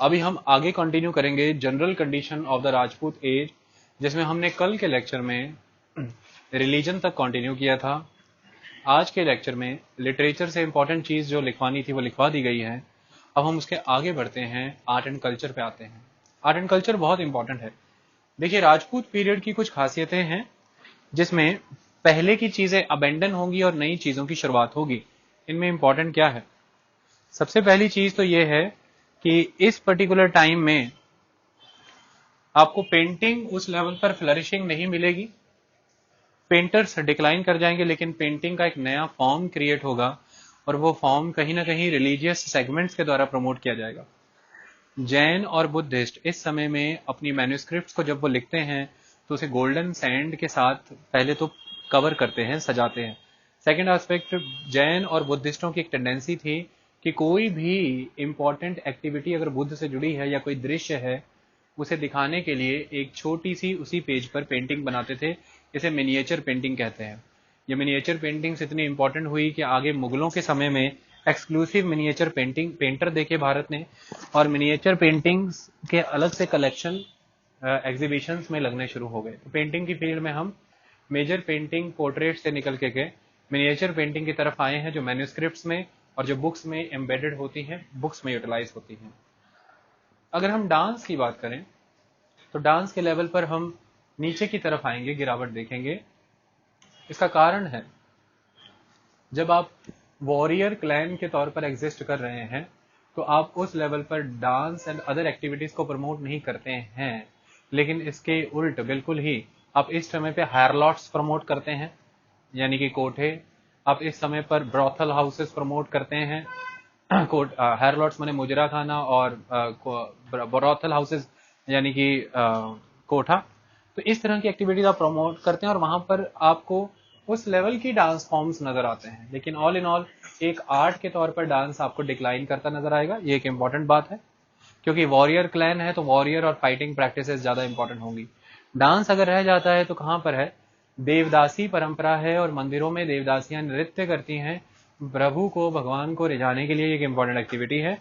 अभी हम आगे कंटिन्यू करेंगे general condition of the Rajput age, जिसमें हमने कल के लेक्चर में रिलीजन तक कंटिन्यू किया था। आज के लेक्चर में लिटरेचर से इंपॉर्टेंट चीज जो लिखवानी थी वो लिखवा दी गई है। अब हम उसके आगे बढ़ते हैं, आर्ट एंड कल्चर पे आते हैं। आर्ट एंड कल्चर बहुत इंपॉर्टेंट है। देखिए, राजपूत पीरियड की कुछ खासियतें हैं जिसमें पहले की चीजें अबेंडन होंगी और नई चीजों की शुरुआत होगी। इनमें इंपॉर्टेंट क्या है? सबसे पहली चीज तो यह है कि इस पर्टिकुलर टाइम में आपको पेंटिंग उस लेवल पर फ्लरिशिंग नहीं मिलेगी। पेंटर्स डिक्लाइन कर जाएंगे, लेकिन पेंटिंग का एक नया फॉर्म क्रिएट होगा और वो फॉर्म कहीं ना कहीं रिलीजियस सेगमेंट्स के द्वारा प्रमोट किया जाएगा। जैन और बुद्धिस्ट इस समय में अपनी मैन्युस्क्रिप्ट्स को जब वो लिखते हैं तो उसे गोल्डन सैंड के साथ पहले तो कवर करते हैं, सजाते हैं। सेकेंड एस्पेक्ट, जैन और बुद्धिस्टों की एक टेंडेंसी थी कि कोई भी इंपॉर्टेंट एक्टिविटी अगर बुद्ध से जुड़ी है या कोई दृश्य है, उसे दिखाने के लिए एक छोटी सी उसी पेज पर पेंटिंग बनाते थे। इसे मिनिएचर पेंटिंग कहते हैं। ये मिनिएचर पेंटिंग्स इतनी इंपॉर्टेंट हुई कि आगे मुगलों के समय में एक्सक्लूसिव मिनिएचर पेंटर देखे भारत ने, और मिनिएचर पेंटिंग्स के अलग से कलेक्शन एग्जीबिशंस में लगने शुरू हो गए। तो पेंटिंग की फील्ड में हम मेजर पेंटिंग पोर्ट्रेट से निकल के मिनिएचर पेंटिंग की तरफ आए हैं, जो मैन्युस्क्रिप्ट्स में और जो बुक्स में एम्बेडेड होती हैं, बुक्स में यूटिलाइज होती हैं। अगर हम डांस की बात करें तो डांस के लेवल पर हम नीचे की तरफ आएंगे, गिरावट देखेंगे। इसका कारण है, जब आप वॉरियर क्लैन के तौर पर एग्जिस्ट कर रहे हैं तो आप उस लेवल पर डांस एंड अदर एक्टिविटीज को प्रमोट नहीं करते हैं, लेकिन इसके उल्ट बिल्कुल ही आप इस समय पे हायरलॉट्स प्रमोट करते हैं, यानी कि कोठे। आप इस समय पर ब्रॉथल हाउसेस प्रमोट करते हैं। हायरलॉट्स माने मुजरा खाना, और ब्रॉथल हाउसेस यानी कि कोठा। तो इस तरह की एक्टिविटीज आप प्रमोट करते हैं और वहां पर आपको उस लेवल की डांस फॉर्म्स नजर आते हैं, लेकिन ऑल इन ऑल एक आर्ट के तौर पर डांस आपको डिक्लाइन करता नजर आएगा। ये एक इंपॉर्टेंट बात है, क्योंकि वॉरियर क्लैन है तो वॉरियर और फाइटिंग प्रैक्टिसेस ज्यादा इंपॉर्टेंट होंगी। डांस अगर रह जाता है तो कहां पर है? देवदासी परंपरा है और मंदिरों में देवदासियां नृत्य करती हैं प्रभु को, भगवान को रिझाने के लिए। एक इंपॉर्टेंट एक्टिविटी है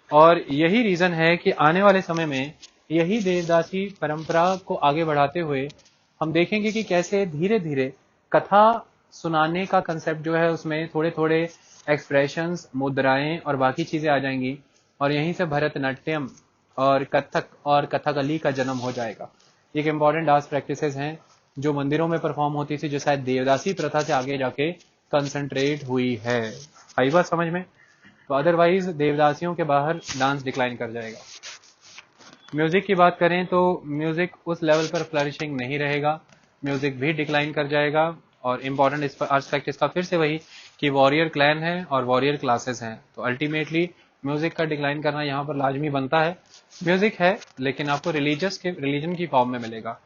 और यही रीजन है कि आने वाले समय में यही देवदासी परंपरा को आगे बढ़ाते हुए हम देखेंगे कि कैसे धीरे धीरे कथा सुनाने का कंसेप्ट जो है उसमें थोड़े थोड़े एक्सप्रेशंस, मुद्राएं और बाकी चीजें आ जाएंगी, और यहीं से भरतनाट्यम और कथक और कथकली का जन्म हो जाएगा। एक इंपॉर्टेंट डांस प्रैक्टिसेस हैं जो मंदिरों में परफॉर्म होती थी, जो शायद देवदासी प्रथा से आगे जाके कंसंट्रेट हुई है। आई बात समझ में? तो अदरवाइज देवदासियों के बाहर डांस डिक्लाइन कर जाएगा। म्यूजिक की बात करें तो म्यूजिक उस लेवल पर फ्लरिशिंग नहीं रहेगा, म्यूजिक भी डिक्लाइन कर जाएगा। और इंपॉर्टेंट एस्पेक्ट इसका फिर से वही कि वॉरियर क्लैन है और वॉरियर क्लासेस हैं, तो अल्टीमेटली म्यूजिक का डिक्लाइन करना यहाँ पर लाजमी बनता है। म्यूजिक है लेकिन आपको रिलीजन की फॉर्म में मिलेगा,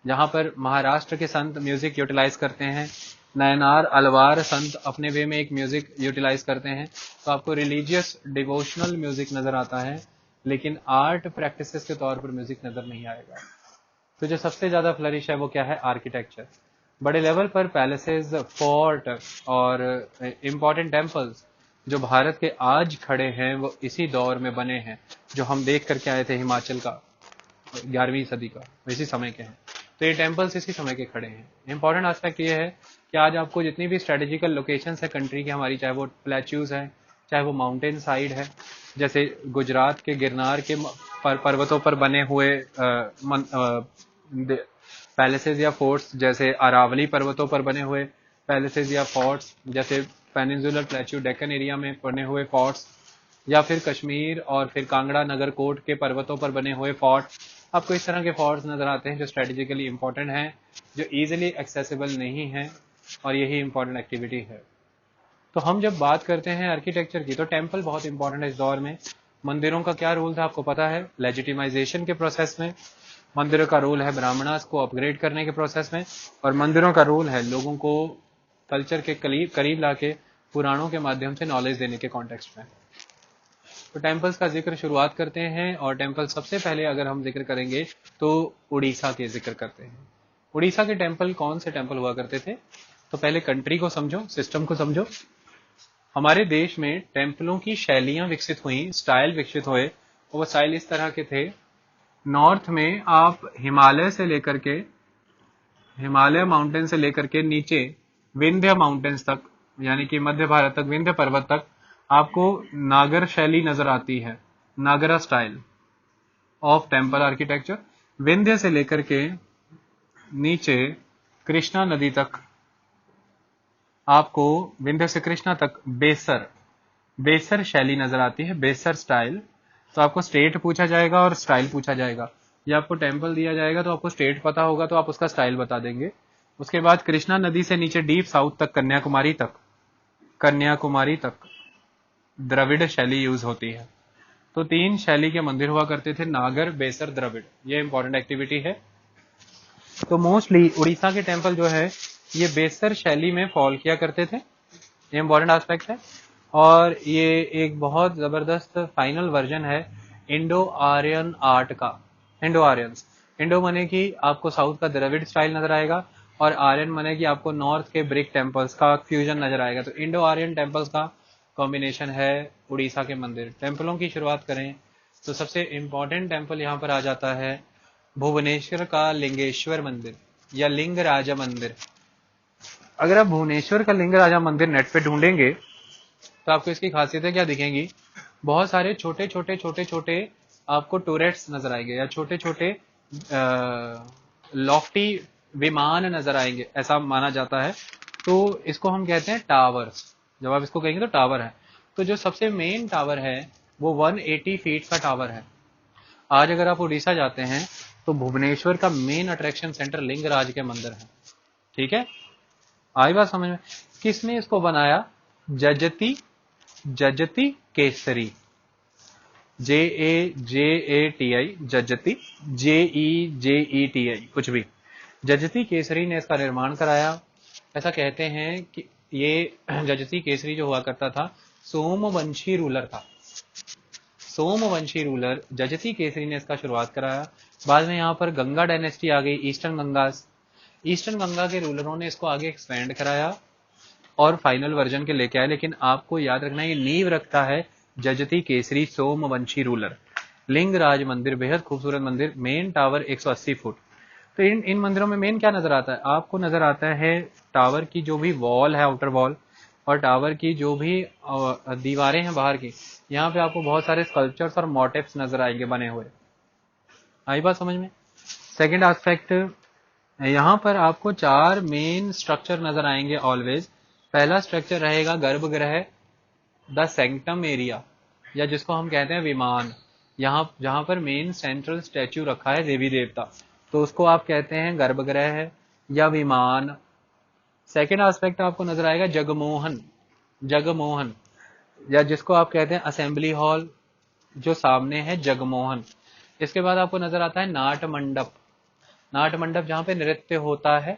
जहां पर महाराष्ट्र के संत म्यूजिक यूटिलाइज करते हैं, नयनार अलवार संत अपने वे में एक म्यूजिक यूटिलाइज करते हैं, तो आपको रिलीजियस डिवोशनल म्यूजिक नजर आता है, लेकिन आर्ट प्रैक्टिसेस के तौर पर म्यूजिक नजर नहीं आएगा। तो जो सबसे ज्यादा फ्लरिश है वो क्या है? आर्किटेक्चर। बड़े लेवल पर पैलेसेस, फोर्ट और इंपॉर्टेंट टेम्पल्स जो भारत के आज खड़े हैं वो इसी दौर में बने हैं, जो हम देख करके आए थे हिमाचल का 11वीं सदी का, इसी समय के हैं। तो ये टेम्पल्स इसी समय के खड़े हैं। इंपॉर्टेंट एस्पेक्ट ये है कि आज आपको जितनी भी स्ट्रेटेजिकल लोकेशंस है कंट्री की हमारी, चाहे वो प्लेच्यूज है, चाहे वो माउंटेन साइड है, जैसे गुजरात के गिरनार के पर्वतों पर बने हुए पैलेसेस या फोर्ट्स, जैसे अरावली पर्वतों पर बने हुए पैलेसेस या फोर्ट्स, जैसे पेनिनसुलर प्लेच्यू डेक्कन एरिया में बने हुए फोर्ट्स, या फिर कश्मीर और फिर कांगड़ा नगरकोट के पर्वतों पर बने हुए फोर्ट। आपको इस तरह के फोर्ट्स नजर आते हैं जो स्ट्रेटेजिकली इंपॉर्टेंट हैं, जो इजीली एक्सेसिबल नहीं है, और यही इंपॉर्टेंट एक्टिविटी है। तो हम जब बात करते हैं आर्किटेक्चर की तो टेम्पल बहुत इंपॉर्टेंट है इस दौर में। मंदिरों का क्या रोल था आपको पता है? लेजिटिमाइजेशन के प्रोसेस में मंदिरों का रोल है, ब्राह्मणास को अपग्रेड करने के प्रोसेस में, और मंदिरों का रोल है लोगों को कल्चर के करीब लाके पुराणों के माध्यम से नॉलेज देने के कॉन्टेक्स्ट में। तो टेम्पल्स का जिक्र शुरुआत करते हैं, और टेम्पल सबसे पहले अगर हम जिक्र करेंगे तो उड़ीसा के जिक्र करते हैं। उड़ीसा के टेम्पल कौन से टेम्पल हुआ करते थे? तो पहले कंट्री को समझो, सिस्टम को समझो। हमारे देश में टेम्पलों की शैलियां विकसित हुई, स्टाइल विकसित हुए वो स्टाइल इस तरह के थे। नॉर्थ में आप हिमालय माउंटेन से लेकर के नीचे विंध्य माउंटेन्स तक, यानी कि मध्य भारत तक, विंध्य पर्वत तक आपको नागर शैली नजर आती है, Nagara style of temple architecture. Vindhya से लेकर के नीचे कृष्णा नदी तक आपको, विंध्य से कृष्णा तक बेसर शैली नजर आती है, बेसर स्टाइल। तो आपको स्टेट पूछा जाएगा और स्टाइल पूछा जाएगा, या आपको टेम्पल दिया जाएगा तो आपको स्टेट पता होगा तो आप उसका स्टाइल बता देंगे। उसके बाद कृष्णा नदी से नीचे डीप साउथ तक, कन्याकुमारी तक द्रविड़ शैली यूज होती है। तो 3 शैली के मंदिर हुआ करते थे, नागर, बेसर, द्रविड़। ये इंपॉर्टेंट एक्टिविटी है। तो मोस्टली उड़ीसा के टेम्पल जो है ये बेसर शैली में फॉल किया करते थे, ये इंपॉर्टेंट एस्पेक्ट है। और ये एक बहुत जबरदस्त फाइनल वर्जन है इंडो आर्यन आर्ट का। इंडो माने कि आपको साउथ का द्रविड़ स्टाइल नजर आएगा, और आर्यन माने कि आपको नॉर्थ के ब्रिक टेम्पल्स का फ्यूजन नजर आएगा। तो इंडो आर्यन टेम्पल्स का कॉम्बिनेशन है उड़ीसा के मंदिर। टेम्पलों की शुरुआत करें तो सबसे इंपॉर्टेंट टेम्पल यहाँ पर आ जाता है भुवनेश्वर का लिंगेश्वर मंदिर या लिंग राजा मंदिर। अगर आप भुवनेश्वर का लिंग राजा मंदिर नेट पे ढूंढेंगे तो आपको इसकी खासियतें क्या दिखेंगी, बहुत सारे छोटे छोटे आपको टूरेट्स नजर आएंगे, या छोटे छोटे लॉफ्टी विमान नजर आएंगे, ऐसा माना जाता है। तो इसको हम कहते हैं टावर्स। जब आप इसको कहेंगे तो टावर है। तो जो सबसे मेन टावर है वो 180 फीट का टावर है। आज अगर आप उड़ीसा जाते हैं तो भुवनेश्वर का मेन अट्रैक्शन सेंटर लिंगराज के मंदिर है। ठीक है, आई बात समझ में? किसने इसको बनाया? जजती केसरी, JAJATI, जजती, JEJETI, कुछ भी। जजती केसरी ने इसका निर्माण कराया। ऐसा कहते हैं कि ये जजती केसरी जो हुआ करता था सोमवंशी रूलर था। सोमवंशी रूलर जजती केसरी ने इसका शुरुआत कराया। बाद में यहाँ पर गंगा डायनेस्टी आ गई, ईस्टर्न गंगा के रूलरों ने इसको आगे एक्सपेंड कराया और फाइनल वर्जन के लेके आए। लेकिन आपको याद रखना ये नींव रखता है जजती केसरी सोमवंशी रूलर। लिंगराज मंदिर बेहद खूबसूरत मंदिर, मेन टावर 180 फुट। तो इन मंदिरों में मेन क्या नजर आता है? आपको नजर आता है टावर की जो भी वॉल है, आउटर वॉल, और टावर की जो भी दीवारें हैं बाहर की, यहाँ पे आपको बहुत सारे स्कल्पचर्स और मोटिव्स नजर आएंगे बने हुए। आई बात समझ में? सेकेंड एस्पेक्ट, यहाँ पर आपको 4 मेन स्ट्रक्चर नजर आएंगे ऑलवेज। पहला स्ट्रक्चर रहेगा गर्भगृह, द सेंक्टम एरिया, या जिसको हम कहते हैं विमान। यहाँ जहां पर मेन सेंट्रल स्टैच्यू रखा है देवी देवता, तो उसको आप कहते हैं गर्भगृह या विमान। सेकेंड एस्पेक्ट आपको नजर आएगा जगमोहन, या जिसको आप कहते हैं असेंबली हॉल, जो सामने है जगमोहन। इसके बाद आपको नजर आता है नाट मंडप जहाँ पे नृत्य होता है।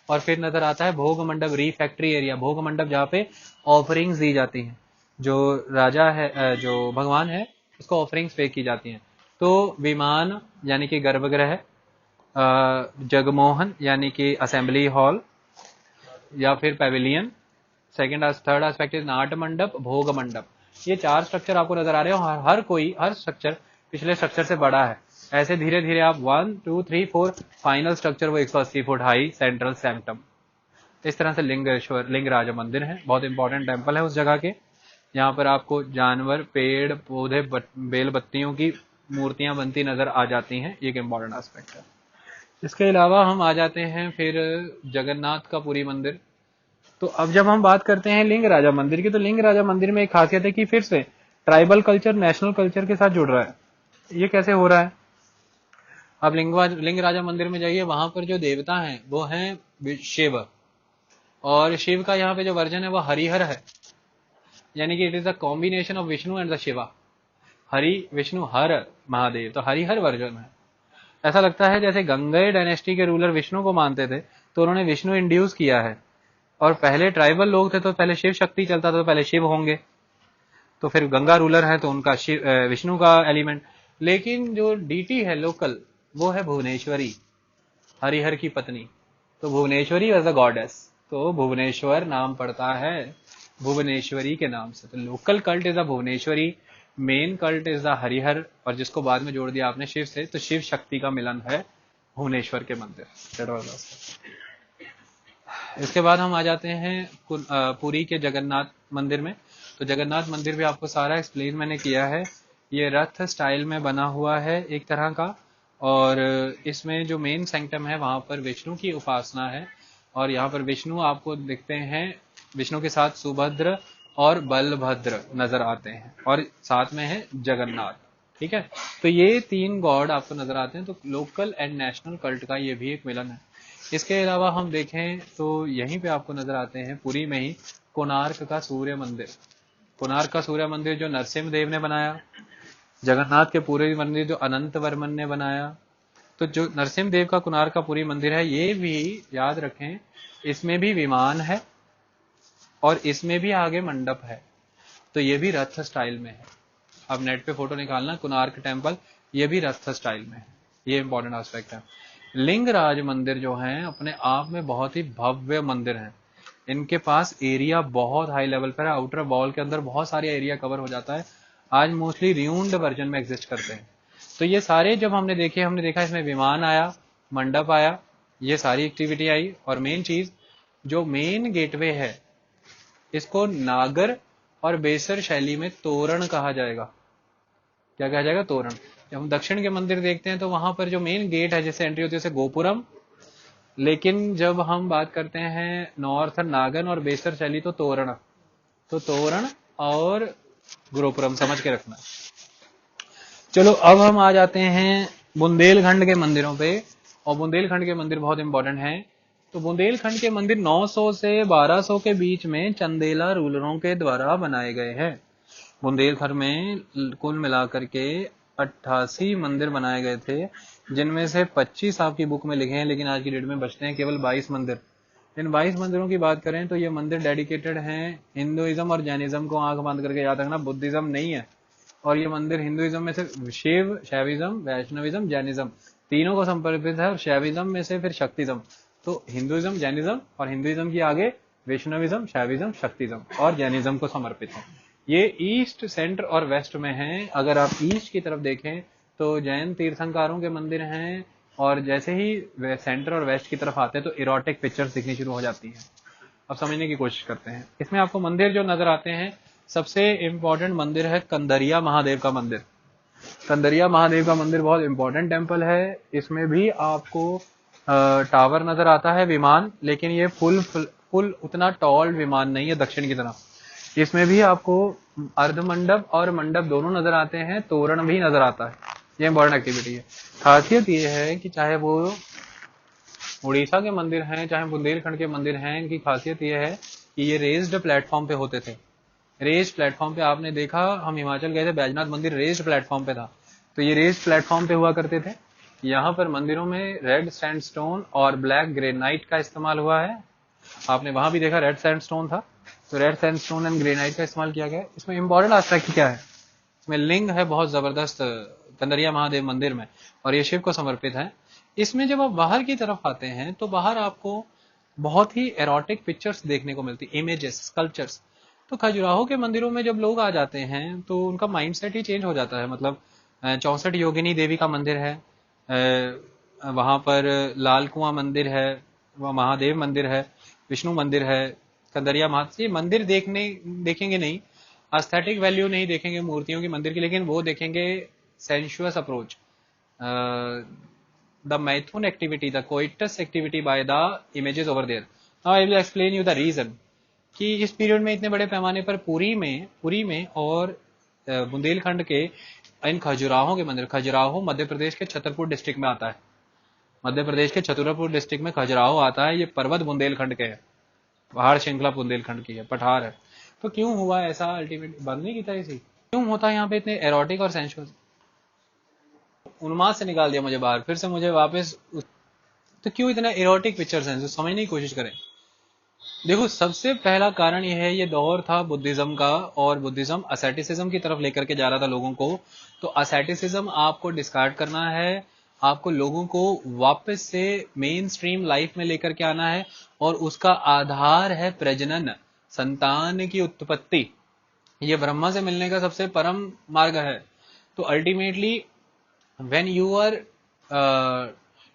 और फिर नजर आता है भोग मंडप, रिफैक्ट्री एरिया, भोग मंडप जहाँ पे ऑफरिंग्स दी जाती हैं, जो राजा है, जो भगवान है, उसको ऑफरिंग्स पे की जाती हैं। तो विमान यानी कि गर्भगृह, जगमोहन यानी कि असेंबली हॉल या फिर Pavilion. Third aspect is not मंडप, भोग मंडप। ये 4 स्ट्रक्चर आपको नजर आ रहे हो। हर स्ट्रक्चर पिछले स्ट्रक्चर से बड़ा है। ऐसे धीरे धीरे आप 1 2 3 4 फाइनल स्ट्रक्चर वो 180 फुट हाई सेंट्रल सैंक्टम। इस तरह से लिंग राजा मंदिर है, बहुत इंपॉर्टेंट टेम्पल है उस जगह के। यहाँ पर आपको जानवर, पेड़ पौधे, बेल बत्तियों की मूर्तियां बनती नजर आ जाती हैं। ये एक इंपॉर्टेंट एस्पेक्ट है। इसके अलावा हम आ जाते हैं फिर जगन्नाथ का पुरी मंदिर। तो अब जब हम बात करते हैं लिंग राजा मंदिर की, तो लिंग राजा मंदिर में एक खासियत है कि फिर से ट्राइबल कल्चर नेशनल कल्चर के साथ जुड़ रहा है। ये कैसे हो रहा है? आप लिंग राजा मंदिर में जाइए, वहां पर जो देवता हैं वो हैं शिव, और शिव का यहाँ पे जो वर्जन है वो हरिहर है, यानी कि it is the combination of Vishnu and the Shiva. Hari Vishnu Har Mahadev, तो हरिहर वर्जन है। ऐसा लगता है जैसे गंगेय डायनेस्टी के रूलर विष्णु को मानते थे, तो उन्होंने विष्णु इंड्यूस किया है। और पहले ट्राइबल लोग थे तो पहले शिव शक्ति चलता था, तो पहले शिव होंगे। तो फिर गंगा रूलर है तो उनका विष्णु का एलिमेंट। लेकिन जो डीटी है लोकल वो है भुवनेश्वरी, हरिहर की पत्नी। तो भुवनेश्वरी एज अ गॉडेस, तो भुवनेश्वर नाम पड़ता है भुवनेश्वरी के नाम से। तो local cult is a Bhuvaneshwari, main cult is the Harihar, और जिसको बाद में जोड़ दिया आपने शिव से, तो शिव शक्ति का मिलन है भुवनेश्वर के मंदिर। That was last। इसके बाद हम आ जाते हैं पुरी के जगन्नाथ मंदिर में। तो जगन्नाथ मंदिर भी आपको सारा एक्सप्लेन मैंने किया है। ये रथ स्टाइल में बना हुआ है एक तरह का, और इसमें जो मेन सेंक्टम है वहां पर विष्णु की उपासना है, और यहाँ पर विष्णु आपको दिखते हैं, विष्णु के साथ सुभद्र और बलभद्र नजर आते हैं, और साथ में है जगन्नाथ। ठीक है, तो ये 3 गॉड आपको नजर आते हैं। तो लोकल एंड नेशनल कल्ट का ये भी एक मिलन है। इसके अलावा हम देखें तो यहीं पे आपको नजर आते हैं पुरी में ही कोणार्क का सूर्य मंदिर। कोणार्क का सूर्य मंदिर जो नरसिंह देव ने बनाया, जगन्नाथ के पूरे मंदिर जो अनंत वर्मन ने बनाया। तो जो नरसिंह देव का कोणार्क का पूरी मंदिर है, ये भी याद रखें, इसमें भी विमान है और इसमें भी आगे मंडप है, तो ये भी रथ स्टाइल में है। अब नेट पे फोटो निकालना, कोणार्क टेम्पल, ये भी रथ स्टाइल में है। ये इंपॉर्टेंट एस्पेक्ट है। लिंगराज मंदिर जो हैं अपने आप में बहुत ही भव्य मंदिर हैं। इनके पास एरिया बहुत हाई लेवल पर है, आउटर वॉल के अंदर बहुत सारे एरिया कवर हो जाता है। आज मोस्टली रियून्ड वर्जन में एग्जिस्ट करते हैं। तो ये सारे जब हमने देखा इसमें विमान आया, मंडप आया, ये सारी एक्टिविटी आई, और मेन चीज जो मेन गेटवे है इसको नागर और बेसर शैली में तोरण कहा जाएगा। क्या कहा जाएगा? तोरण। जब हम दक्षिण के मंदिर देखते हैं तो वहां पर जो मेन गेट है जिससे एंट्री होती है उसे गोपुरम, लेकिन जब हम बात करते हैं नॉर्थ नागन और बेसर शैली तो तोरण। तो तोरण और गोपुरम समझ के रखना। चलो अब हम आ जाते हैं बुंदेलखंड के मंदिरों पे, और बुंदेलखंड के मंदिर बहुत इंपॉर्टेंट हैं। तो बुंदेलखंड के मंदिर 900 से 1200 के बीच में चंदेला रूलरों के द्वारा बनाए गए हैं। बुंदेलखंड में कुल मिलाकर के 88 मंदिर बनाए गए थे, जिनमें से 25 आपकी बुक में लिखे हैं, लेकिन आज की डेट में बचते हैं केवल 22 मंदिर। इन 22 मंदिरों की बात करें तो ये मंदिर डेडिकेटेड हैं हिंदुइज्म और जैनिज्म को आंख बंद करके याद रखना, बुद्धिज्म नहीं है। और ये मंदिर हिंदुइज्म में से शिव, शैविज्म, वैष्णविज्म, जैनिज्म तीनों को समर्पित है, और शैविज्म में से फिर शक्तिज्म। तो हिंदुइज्म, जैनिज्म, और हिंदुइज्म की आगे वैष्णविज्म, शैविज्म, शक्तिज्म और जैनिज्म को समर्पित है। ये ईस्ट, सेंटर और वेस्ट में है। अगर आप ईस्ट की तरफ देखें तो जैन तीर्थंकरों के मंदिर हैं, और जैसे ही सेंटर और वेस्ट की तरफ आते हैं तो इरोटिक पिक्चर्स दिखनी शुरू हो जाती हैं। अब समझने की कोशिश करते हैं। इसमें आपको मंदिर जो नजर आते हैं, सबसे इंपॉर्टेंट मंदिर है कंदरिया महादेव का मंदिर। कंदरिया महादेव का मंदिर बहुत इंपॉर्टेंट टेम्पल है। इसमें भी आपको टावर नजर आता है, विमान, लेकिन ये फुल उतना टॉल विमान नहीं है दक्षिण की तरफ। इसमें भी आपको अर्धमंडप और मंडप दोनों नजर आते हैं, तोरण भी नजर आता है। ये इंपॉर्टेंट एक्टिविटी है। खासियत ये है कि चाहे वो उड़ीसा के मंदिर हैं, चाहे बुंदेलखंड के मंदिर हैं, इनकी खासियत ये है कि ये रेज्ड प्लेटफॉर्म पे होते थे। रेज्ड प्लेटफॉर्म पे आपने देखा, हम हिमाचल गए थे, बैजनाथ मंदिर रेज्ड प्लेटफॉर्म पे था। तो ये रेज्ड प्लेटफॉर्म पे हुआ करते थे। यहाँ पर मंदिरों में रेड सैंडस्टोन और ब्लैक ग्रेनाइट का इस्तेमाल हुआ है। आपने वहां भी देखा रेड सैंडस्टोन था, तो रेड सैंडस्टोन एंड ग्रेनाइट का इस्तेमाल किया गया। इसमें इंपॉर्टेंट एस्पेक्ट क्या है, इसमें लिंग है बहुत जबरदस्त कंदरिया महादेव मंदिर में, और ये शिव को समर्पित है। इसमें जब आप बाहर की तरफ आते हैं तो बाहर आपको बहुत ही एरोटिक पिक्चर्स देखने को मिलती, इमेजेस, स्कल्पचर्स। तो खजुराहो के मंदिरों में जब लोग आ जाते हैं तो उनका माइंडसेट ही चेंज हो जाता है। मतलब 64 योगिनी देवी का मंदिर है, वहां पर लाल कुआं मंदिर है, वह महादेव मंदिर है, विष्णु मंदिर है, कंदरिया महादेव। ये मंदिर देखेंगे नहीं, एस्थेटिक वैल्यू नहीं देखेंगे मूर्तियों की मंदिर की, लेकिन वो देखेंगे sensuous approach, the maithun activity, the coitus activity by the images over there. Now I will explain you the reason कि इस पीरियड में इतने बड़े पैमाने पर पुरी में और बुंदेलखंड के इन खजुराहो के मंदिर, खजुराहो मध्य प्रदेश के छतरपुर डिस्ट्रिक्ट में आता है। मध्य प्रदेश के छतरपुर डिस्ट्रिक्ट में खजुराहो आता है। ये पर्वत बुंदेलखंड के है, पहाड़ श्रृंखला बुंदेलखंड की है, पठार है। तो क्यों हुआ ऐसा? अल्टीमेट बंद नहीं की इसी क्यों होता है यहाँ पे इतने एरोटिक और सेंशुअस? उन्माद से निकाल दिया मुझे बाहर, फिर से मुझे वापस। तो क्यों इतना एरोटिक पिक्चर्स हैं, समझने की कोशिश करें। देखो, सबसे पहला कारण यह है, ये दौर था बुद्धिज्म का, और बुद्धिज्म असेटिसिज्म की तरफ लेकर के जा रहा था लोगों को। तो असेटिसिज्म आपको डिस्कार्ड करना है, आपको लोगों को वापस से मेन स्ट्रीम लाइफ में लेकर के आना है, और उसका आधार है प्रजनन, संतान की उत्पत्ति। ये ब्रह्मा से मिलने का सबसे परम मार्ग है। तो ultimately when you are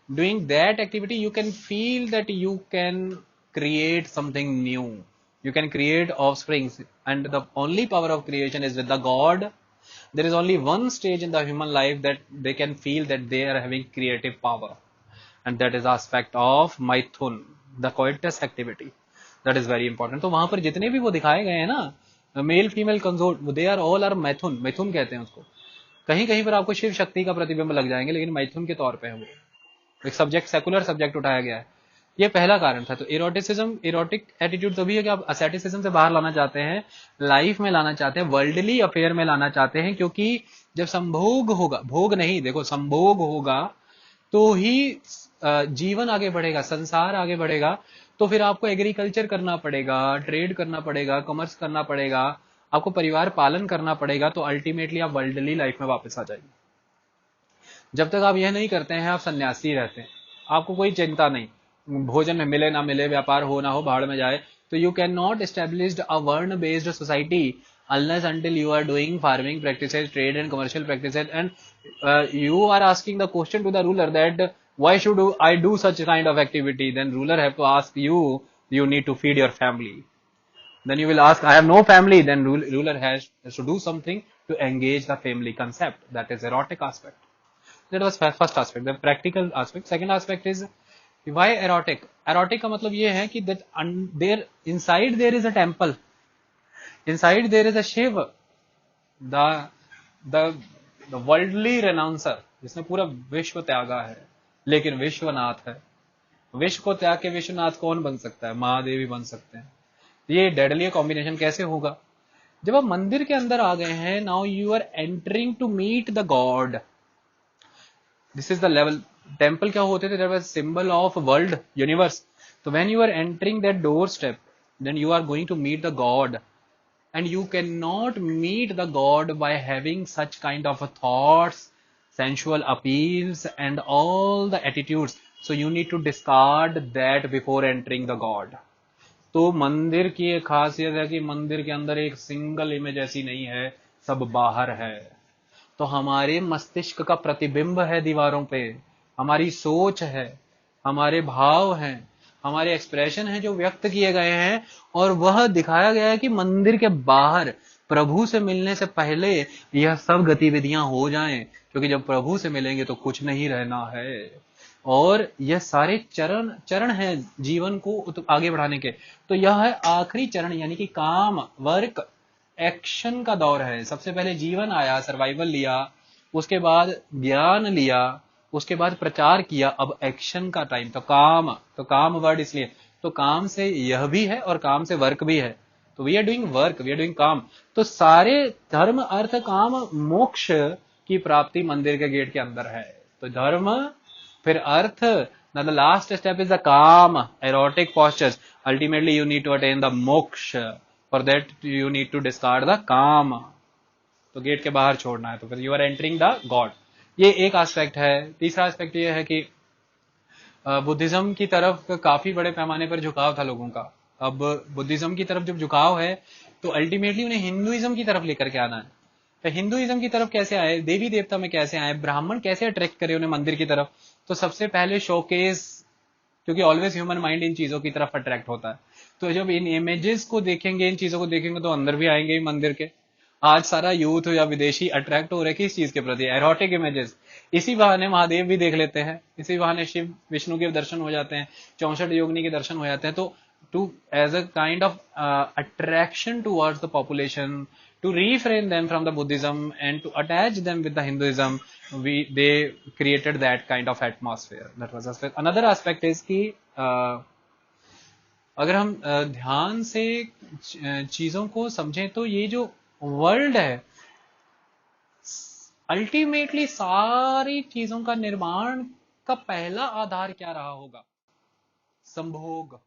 doing that activity, you can feel that you can create something new, you can create offsprings, and the only power of creation is with the God. There is only one stage in the human life that they can feel that they are having creative power, and that is aspect of Maithun, the coitus activity. That is very important. तो वहां पर जितने भी वो दिखाए गए हैं ना, male female consort, they are all are maithun, मैथुन कहते हैं उसको। कहीं कहीं पर आपको शिव शक्ति का प्रतिबिंब लग जाएंगे, लेकिन मैथुन के तौर पे है वो। एक सब्जेक्ट, सेकुलर सब्जेक्ट उठाया गया है। ये पहला कारण था। तो इरोटिसिज्म, इरोटिक एटीट्यूड तभी है कि आप असेटिसिज्म से बाहर लाना चाहते हैं, लाइफ में लाना चाहते हैं, वर्ल्डली अफेयर में लाना चाहते हैं, क्योंकि जब संभोग होगा, भोग नहीं, देखो संभोग होगा तो ही जीवन आगे बढ़ेगा, संसार आगे बढ़ेगा। तो फिर आपको एग्रीकल्चर करना पड़ेगा, ट्रेड करना पड़ेगा, कॉमर्स करना पड़ेगा, आपको परिवार पालन करना पड़ेगा। तो अल्टीमेटली आप वर्ल्डली लाइफ में वापस आ जाएंगे। जब तक आप यह नहीं करते हैं, आप सन्यासी रहते हैं, आपको कोई चिंता नहीं, भोजन में मिले ना मिले, व्यापार हो ना हो, भाड़ में जाए। तो you can not establish a varna based society unless until you are doing farming practices, trade and commercial practices, and you are asking the question to the ruler that why should I do such kind of activity. Then ruler have to ask you, you need to feed your family. Then you will ask, I have no family. Then ruler has to do something to engage the family concept. That is erotic aspect. That was first aspect, the practical aspect. Second aspect is why erotic. Erotic का मतलब ये है कि that there inside there is a temple, inside there is a Shiv, the the the worldly renouncer, जिसने पूरा विश्व त्यागा है, लेकिन विश्वनाथ है। विश्व को त्याग के विश्वनाथ कौन बन सकता है? महादेव ही बन सकते हैं। ये डेडली कॉम्बिनेशन कैसे होगा? जब आप मंदिर के अंदर आ गए हैं, now you are entering to meet the god. This is the level. Temple क्या होते थे? There was symbol of world, universe. तो when you are entering that door step, then you are going to meet the god, and you cannot meet the God by having such kind of thoughts, sensual appeals, and all the attitudes. So you need to discard that before entering the God. तो मंदिर की एक खासियत है कि मंदिर के अंदर एक सिंगल इमेज ऐसी नहीं है, सब बाहर है। तो हमारे मस्तिष्क का प्रतिबिंब है दीवारों पे, हमारी सोच है, हमारे भाव हैं, हमारे एक्सप्रेशन हैं जो व्यक्त किए गए हैं, और वह दिखाया गया है कि मंदिर के बाहर प्रभु से मिलने से पहले यह सब गतिविधियां हो जाएं, क्योंकि जब प्रभु से मिलेंगे तो कुछ नहीं रहना है। और यह सारे चरण चरण हैं जीवन को आगे बढ़ाने के। तो यह है आखिरी चरण, यानी कि काम, वर्क, एक्शन का दौर है। सबसे पहले जीवन आया, सर्वाइवल लिया, उसके बाद ज्ञान लिया, उसके बाद प्रचार किया, अब एक्शन का टाइम। तो काम वर्ड इसलिए, तो काम से यह भी है और काम से वर्क भी है। तो we are doing work, we are doing kaam. तो सारे धर्म, अर्थ, काम, मोक्ष की प्राप्ति मंदिर के गेट के अंदर है। तो धर्म, फिर अर्थ, now the last step is the काम, erotic postures. Ultimately you need to attain the moksha. For that you need to discard the काम। तो गेट के बाहर छोड़ना है, तो फिर you are entering the God. ये एक एस्पेक्ट है। तीसरा एस्पेक्ट ये है कि बुद्धिज्म की तरफ काफी बड़े पैमाने पर झुकाव था लोगों का। अब बुद्धिज्म की तरफ जब झुकाव है, तो अल्टीमेटली उन्हें हिंदुइज्म की तरफ लेकर के आना है। तो हिंदुइज्म की तरफ कैसे आए, देवी देवता में कैसे आए, ब्राह्मण कैसे अट्रैक्ट करे उन्हें मंदिर की तरफ? तो सबसे पहले शोकेस, क्योंकि ऑलवेज ह्यूमन माइंड इन चीजों की तरफ अट्रैक्ट होता है। तो जब इन इमेजेस को देखेंगे, इन चीजों को देखेंगे, तो अंदर भी आएंगे ही मंदिर के। आज सारा यूथ या विदेशी अट्रैक्ट हो रहे किस चीज के प्रति? Erotic images. इसी बहाने महादेव भी देख लेते हैं, इसी बहाने शिव विष्णु के दर्शन हो जाते हैं, 64 योगिनी के दर्शन हो जाते हैं। तो to as a kind of attraction towards the population, to refrain them from the Buddhism and to attach them with the Hinduism, they created that kind of atmosphere. That was aspect. Another aspect is कि अगर हम ध्यान से चीजों को समझें, तो ये जो वर्ल्ड है, अल्टीमेटली सारी चीजों का निर्माण का पहला आधार क्या रहा होगा? संभोग।